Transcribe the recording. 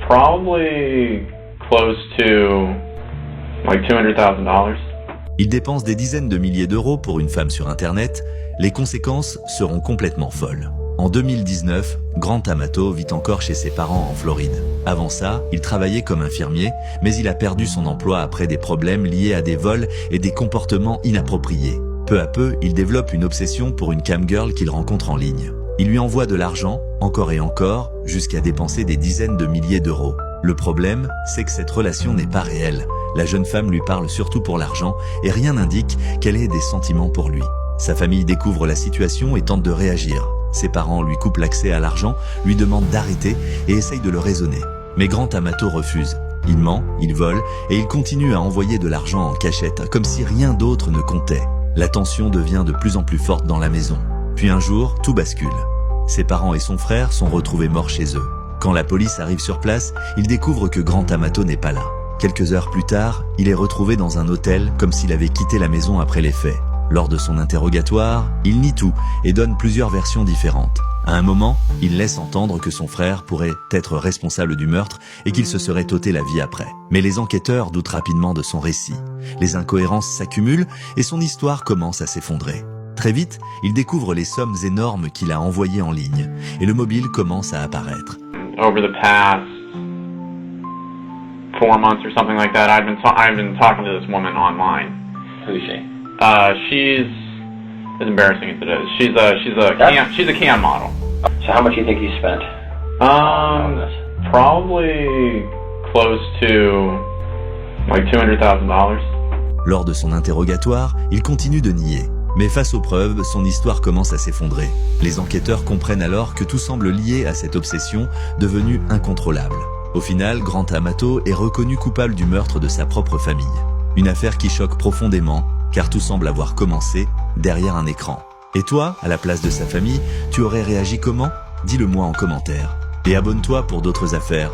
Probably close to like $200,000. Il dépense des dizaines de milliers d'euros pour une femme sur Internet. Les conséquences seront complètement folles. En 2019, Grant Amato vit encore chez ses parents en Floride. Avant ça, il travaillait comme infirmier, mais il a perdu son emploi après des problèmes liés à des vols et des comportements inappropriés. Peu à peu, il développe une obsession pour une camgirl qu'il rencontre en ligne. Il lui envoie de l'argent, encore et encore, jusqu'à dépenser des dizaines de milliers d'euros. Le problème, c'est que cette relation n'est pas réelle. La jeune femme lui parle surtout pour l'argent et rien n'indique qu'elle ait des sentiments pour lui. Sa famille découvre la situation et tente de réagir. Ses parents lui coupent l'accès à l'argent, lui demandent d'arrêter et essayent de le raisonner. Mais Grant Amato refuse. Il ment, il vole et il continue à envoyer de l'argent en cachette comme si rien d'autre ne comptait. La tension devient de plus en plus forte dans la maison. Puis un jour, tout bascule. Ses parents et son frère sont retrouvés morts chez eux. Quand la police arrive sur place, il découvre que Grant Amato n'est pas là. Quelques heures plus tard, il est retrouvé dans un hôtel comme s'il avait quitté la maison après les faits. Lors de son interrogatoire, il nie tout et donne plusieurs versions différentes. À un moment, il laisse entendre que son frère pourrait être responsable du meurtre et qu'il se serait ôté la vie après. Mais les enquêteurs doutent rapidement de son récit. Les incohérences s'accumulent et son histoire commence à s'effondrer. Très vite, il découvre les sommes énormes qu'il a envoyées en ligne et le mobile commence à apparaître. Over the past 4 months or something like that, I've been talking to this woman online. Who is she? She's as embarrassing as it is. She's a cam model. So how much do you think you spent on this? Probably close to like $200,000. Lors de son interrogatoire, il continue de nier. Mais face aux preuves, son histoire commence à s'effondrer. Les enquêteurs comprennent alors que tout semble lié à cette obsession devenue incontrôlable. Au final, Grant Amato est reconnu coupable du meurtre de sa propre famille. Une affaire qui choque profondément, car tout semble avoir commencé derrière un écran. Et toi, à la place de sa famille, tu aurais réagi comment? Dis-le moi en commentaire. Et abonne-toi pour d'autres affaires.